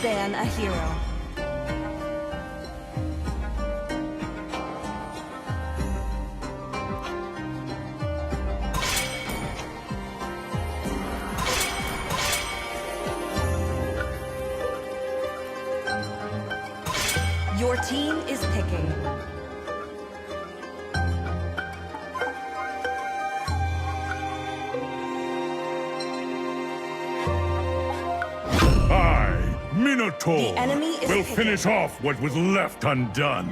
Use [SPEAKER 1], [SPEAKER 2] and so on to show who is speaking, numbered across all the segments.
[SPEAKER 1] ban a hero. Your team is picking.
[SPEAKER 2] Minotaur
[SPEAKER 1] The enemy is
[SPEAKER 2] will
[SPEAKER 1] picking.
[SPEAKER 2] finish off what was left undone.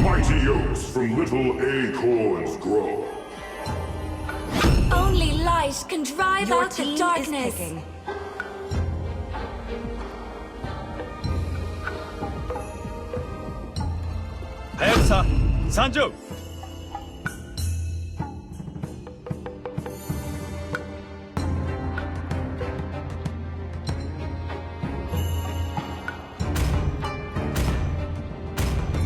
[SPEAKER 3] Mighty oaks from little acorns grow.
[SPEAKER 4] Only light can drive
[SPEAKER 1] Your
[SPEAKER 4] out the
[SPEAKER 1] team is
[SPEAKER 4] darkness.
[SPEAKER 1] picking.
[SPEAKER 5] 대역사 산주.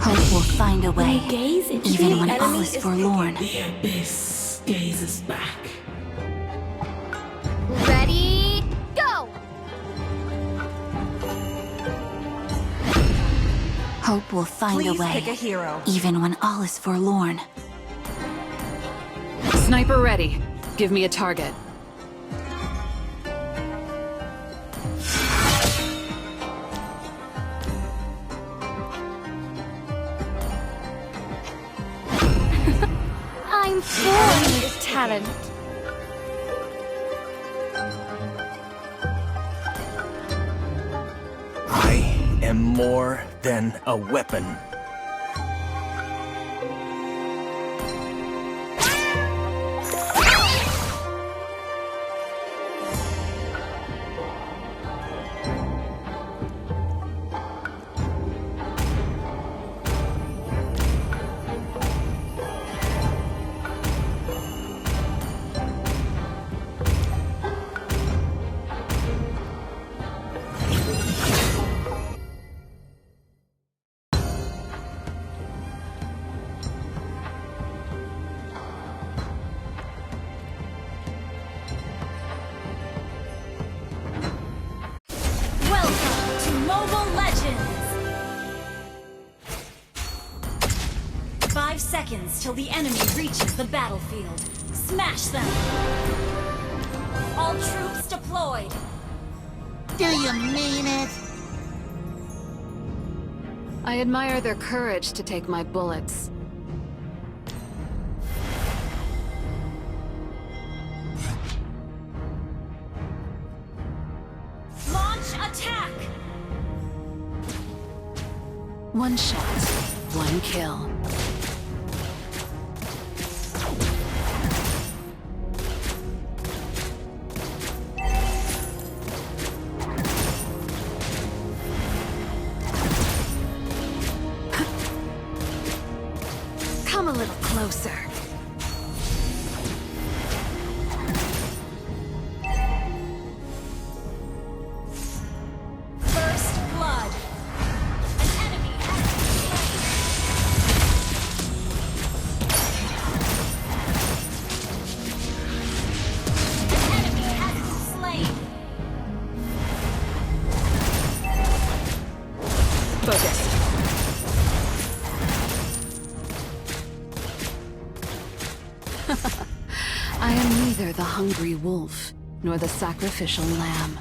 [SPEAKER 6] Hope will find a way,
[SPEAKER 4] Gaze into
[SPEAKER 6] even
[SPEAKER 4] the
[SPEAKER 6] when all
[SPEAKER 1] enemy
[SPEAKER 6] is
[SPEAKER 1] is
[SPEAKER 6] forlorn.
[SPEAKER 7] The abyss gazes back.
[SPEAKER 4] Ready, go!
[SPEAKER 6] Hope will find a
[SPEAKER 1] Please pick a
[SPEAKER 6] way,
[SPEAKER 1] hero.
[SPEAKER 6] even when all is forlorn.
[SPEAKER 8] Sniper ready. Give me a target.
[SPEAKER 4] I'm born with talent.
[SPEAKER 5] I am more than a weapon.
[SPEAKER 4] Welcome to Mobile Legends! 5 seconds till the enemy reaches the battlefield. Smash them! All troops deployed!
[SPEAKER 6] Do you mean it?
[SPEAKER 8] I admire their courage to take my bullets.
[SPEAKER 4] Launch attack!
[SPEAKER 8] One shot, one kill. Come a little closer.
[SPEAKER 4] First blood! An enemy has been slain!
[SPEAKER 8] Focus. I am neither the hungry wolf nor the sacrificial lamb.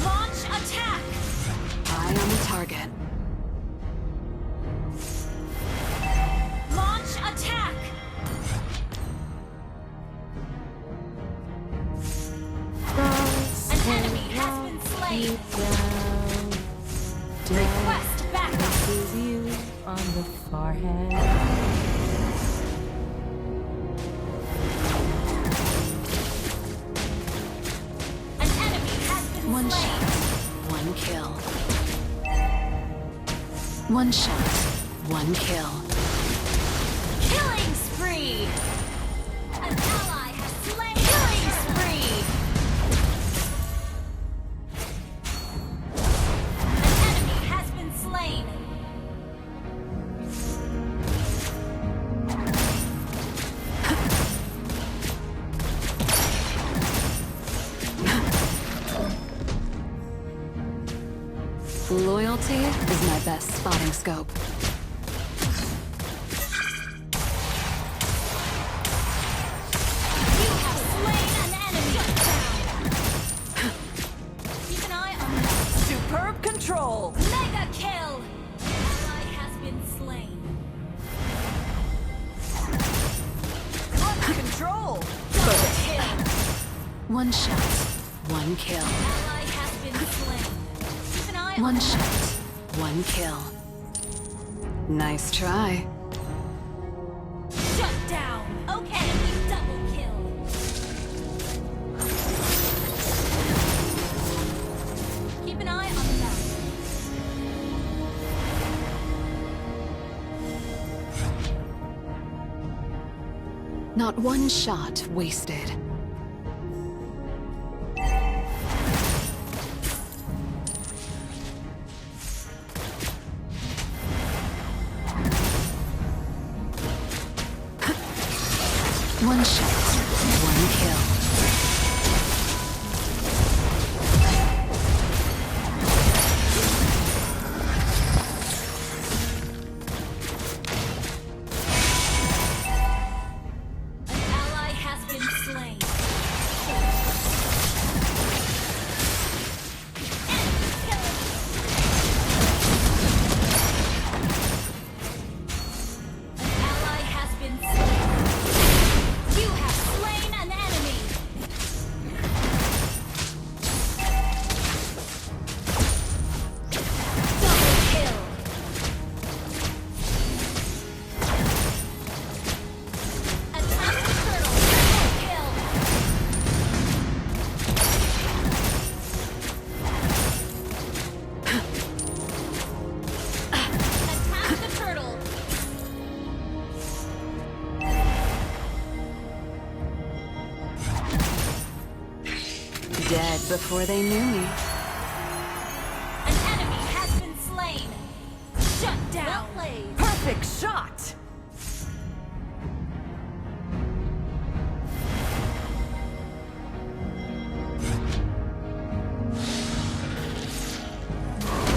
[SPEAKER 4] Launch attack!
[SPEAKER 8] Eye on the target.
[SPEAKER 4] Launch attack! An enemy has been slain! Request backup!
[SPEAKER 1] On the forehead.
[SPEAKER 4] An enemy has been
[SPEAKER 8] One
[SPEAKER 4] slain!
[SPEAKER 8] shot, one kill. One shot, one kill.
[SPEAKER 4] Killing spree! An ally has slain! Killing spree! An enemy has been slain!
[SPEAKER 8] is my best spotting scope.
[SPEAKER 4] You have slain an enemy. Keep an eye on that.
[SPEAKER 1] Superb control.
[SPEAKER 4] Mega kill. Ally has been slain.
[SPEAKER 1] Control.
[SPEAKER 4] Double kill.
[SPEAKER 8] One shot, one kill.
[SPEAKER 4] Ally has been slain. Keep an eye on
[SPEAKER 8] One
[SPEAKER 4] that.
[SPEAKER 8] shot, one kill. Nice try.
[SPEAKER 4] Shut down. Okay, enemy double kill. Keep an eye on that.
[SPEAKER 8] Not one shot wasted. One shot, one kill.
[SPEAKER 4] An ally has been slain. Enemy killing. An ally has been slain. You have slain an enemy. Double kill. Attack the turtle. Triple kill. Attack the turtle.
[SPEAKER 8] Dead before they knew me.
[SPEAKER 4] An enemy has been slain. Shut down. Well played.
[SPEAKER 1] Perfect shot.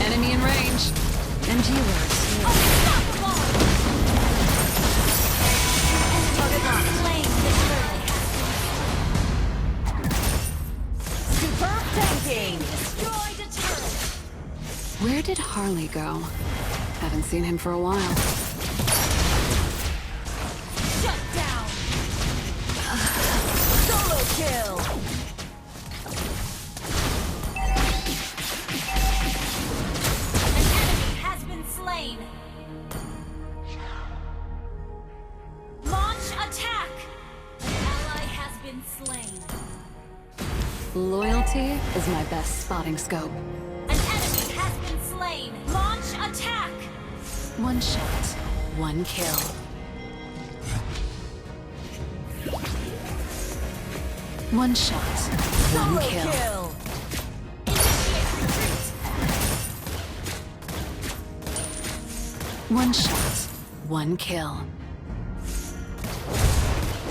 [SPEAKER 8] Enemy in range. And you are too.
[SPEAKER 4] Unstoppable. Enemy has slain the turtle.
[SPEAKER 1] Superb tanking.
[SPEAKER 4] Destroyed a turret.
[SPEAKER 8] Where did Harley go? Haven't seen him for a while.
[SPEAKER 4] Shut down.
[SPEAKER 1] Solo kill.
[SPEAKER 4] An enemy has been slain. Launch attack. An ally has been slain.
[SPEAKER 8] Loyalty is my best spotting scope.
[SPEAKER 4] An enemy has been slain. Launch attack.
[SPEAKER 8] One shot, one kill. One shot, one
[SPEAKER 1] Solo
[SPEAKER 8] kill.
[SPEAKER 1] kill.
[SPEAKER 4] Initiate retreat.
[SPEAKER 8] One shot, one kill.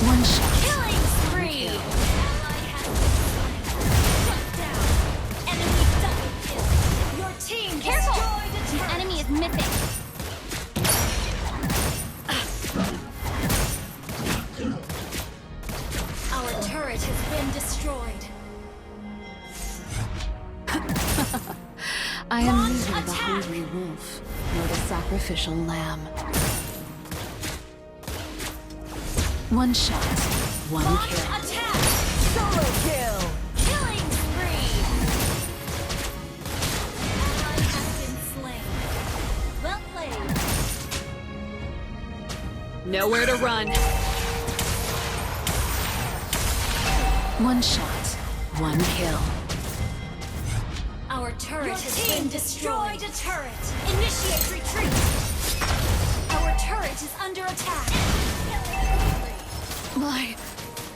[SPEAKER 8] One shot.
[SPEAKER 4] Killing spree.
[SPEAKER 8] kill.
[SPEAKER 4] Ally has been slain. Shut down. Enemy double kill. Your team destroyed a turret.
[SPEAKER 6] Enemy is mythic.
[SPEAKER 4] Our turret has been destroyed.
[SPEAKER 8] I am
[SPEAKER 4] Launch
[SPEAKER 8] neither the
[SPEAKER 4] attack.
[SPEAKER 8] hungry wolf nor the sacrificial lamb. One shot, one
[SPEAKER 4] Launch
[SPEAKER 8] kill.
[SPEAKER 4] attack.
[SPEAKER 1] Solo kill.
[SPEAKER 4] Killing spree. Ally has been slain. Well played.
[SPEAKER 8] Nowhere to run. One shot, one kill.
[SPEAKER 4] Our turret has been destroyed. A turret. Initiate retreat. Our turret is under attack.
[SPEAKER 8] My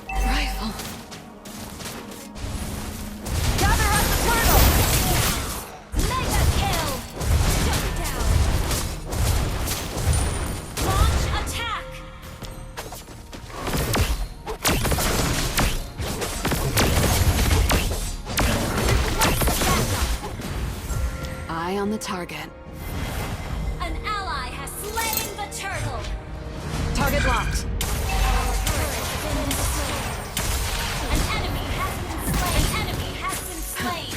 [SPEAKER 8] rifle.
[SPEAKER 1] Gather up the turtle.
[SPEAKER 4] Mega kill. Shut down. Launch attack.
[SPEAKER 8] Eye on the target. Target locked.
[SPEAKER 4] An enemy has been slain. An enemy has been slain.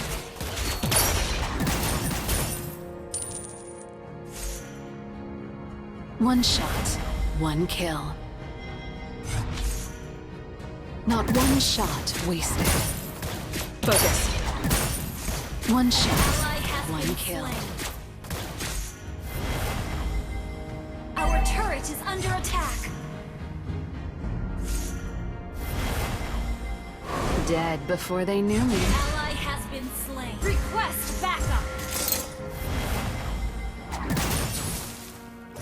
[SPEAKER 8] One shot, one kill. Not one shot wasted. Focus. One shot,
[SPEAKER 4] Ally has
[SPEAKER 8] one
[SPEAKER 4] been
[SPEAKER 8] kill.
[SPEAKER 4] slain. Our turret is under attack.
[SPEAKER 8] Dead before they knew me.
[SPEAKER 4] Ally has been slain. Request backup.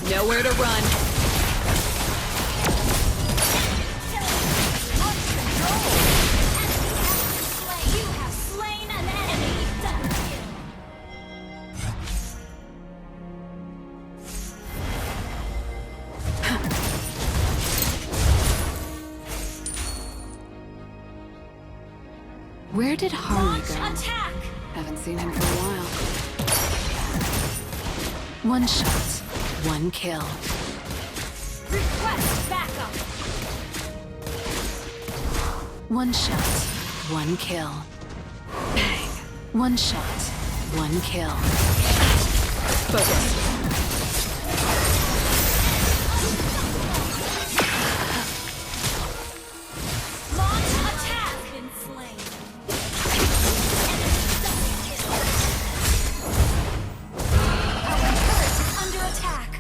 [SPEAKER 8] Nowhere to run.
[SPEAKER 4] You have slain an enemy. Double kill.
[SPEAKER 8] Where did Harley
[SPEAKER 4] Launch
[SPEAKER 8] go?
[SPEAKER 4] attack.
[SPEAKER 8] Haven't seen him for a while. One shot, one kill.
[SPEAKER 4] Request backup.
[SPEAKER 8] One shot, one kill. Bang. One shot, one kill. Focus.
[SPEAKER 4] Launch attack. Been slain. Enemy double kill. Our turret is under attack.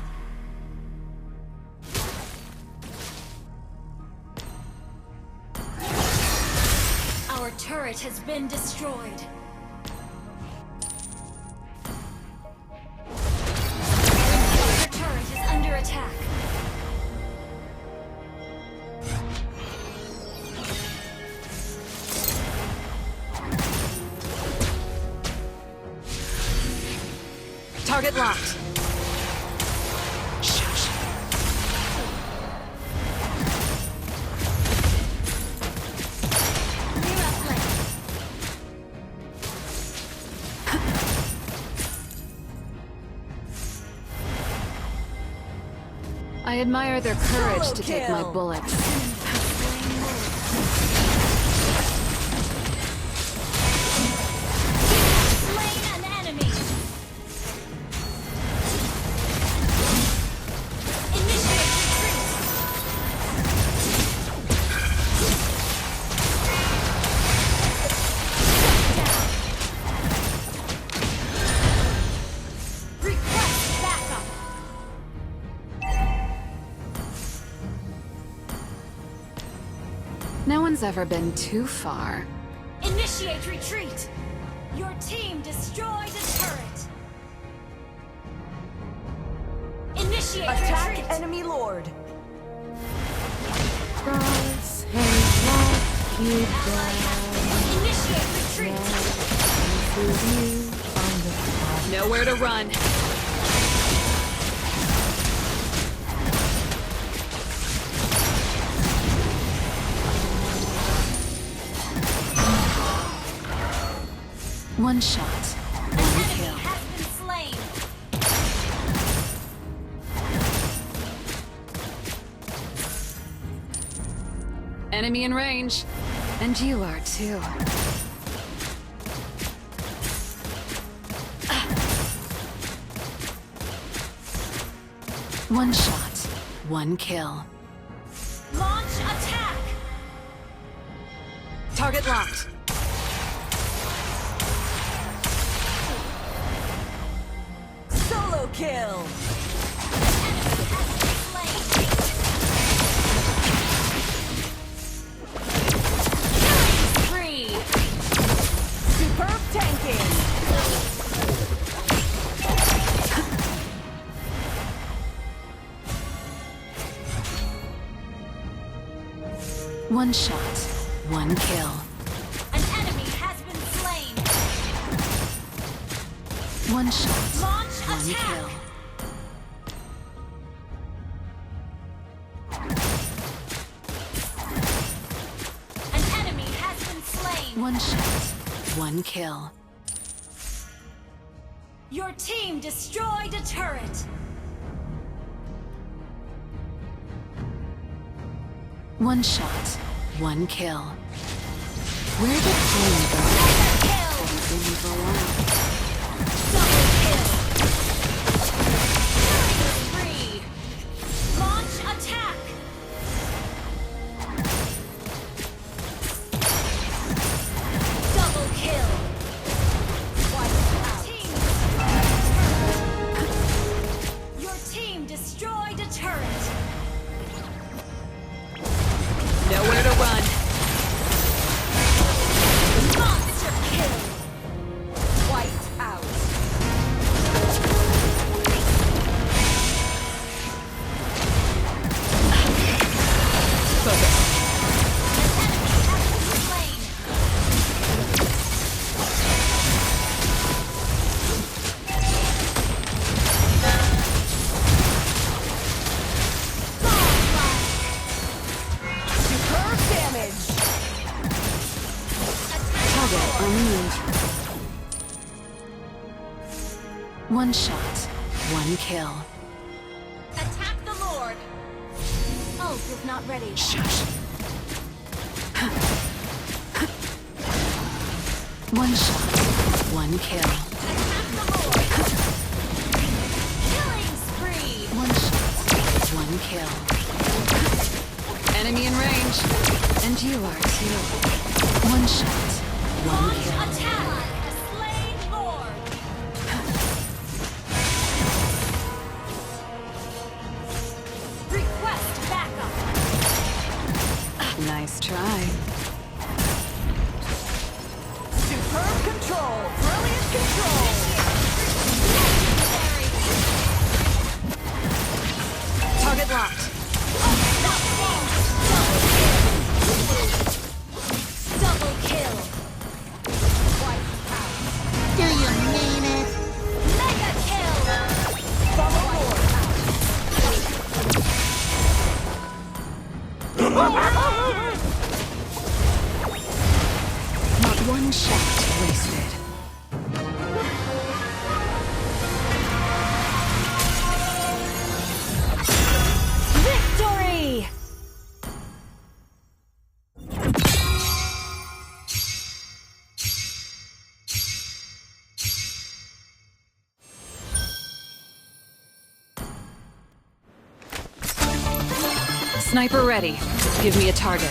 [SPEAKER 4] Our turret has been destroyed. Our turret is under attack.
[SPEAKER 8] Target locked. Shush.
[SPEAKER 4] Clear up lane.
[SPEAKER 8] I admire their courage
[SPEAKER 1] Solo
[SPEAKER 8] to take my
[SPEAKER 1] kill.
[SPEAKER 8] bullets.
[SPEAKER 4] Slain an enemy. Initiate retreat. Down. Request backup.
[SPEAKER 8] No one's ever been too far.
[SPEAKER 4] Initiate retreat. Your team destroyed a turret. Initiate
[SPEAKER 1] Attack
[SPEAKER 4] retreat.
[SPEAKER 1] enemy lord.
[SPEAKER 4] Initiate retreat.
[SPEAKER 8] Nowhere to run. One shot,
[SPEAKER 4] An
[SPEAKER 8] one
[SPEAKER 4] enemy
[SPEAKER 8] kill.
[SPEAKER 4] has been slain.
[SPEAKER 8] Enemy in range. And you are too. One shot, one kill.
[SPEAKER 4] Launch attack.
[SPEAKER 8] Target locked.
[SPEAKER 1] Solo kill.
[SPEAKER 4] Enemy has been slain. Killing spree.
[SPEAKER 1] Superb tanking.
[SPEAKER 8] One shot, one kill.
[SPEAKER 4] An enemy has been slain.
[SPEAKER 8] One shot,
[SPEAKER 4] Launch
[SPEAKER 8] one
[SPEAKER 4] attack.
[SPEAKER 8] kill.
[SPEAKER 4] An enemy has been slain.
[SPEAKER 8] One shot, one kill.
[SPEAKER 4] Your team destroyed a turret.
[SPEAKER 8] One shot, one kill. Where did flame go?
[SPEAKER 4] Kill!
[SPEAKER 8] Haven't seen you for a while.
[SPEAKER 4] Double kill! Killing spree! Launch attack! Double kill! Your team destroyed a turret!
[SPEAKER 1] Nowhere to run.
[SPEAKER 4] Monster kill!
[SPEAKER 1] White out. Focus. Superb damage.
[SPEAKER 8] Target on the move. One shot, one kill.
[SPEAKER 4] Attack the Lord! Ult is not ready.
[SPEAKER 8] Shush. One shot, one kill.
[SPEAKER 4] Attack the Lord! Killing spree!
[SPEAKER 8] One shot, one kill. Enemy in range. And you are too. One shot, one
[SPEAKER 4] Launch
[SPEAKER 8] kill.
[SPEAKER 4] attack! A slain Lord! Request backup!
[SPEAKER 8] Nice try.
[SPEAKER 1] Superb control. Brilliant control.
[SPEAKER 8] Target locked.
[SPEAKER 4] Double kill!
[SPEAKER 6] Do you mean it?
[SPEAKER 4] Mega kill!
[SPEAKER 1] Follow
[SPEAKER 8] Not one shot wasted.
[SPEAKER 4] Victory!
[SPEAKER 8] Sniper ready. Give me a target.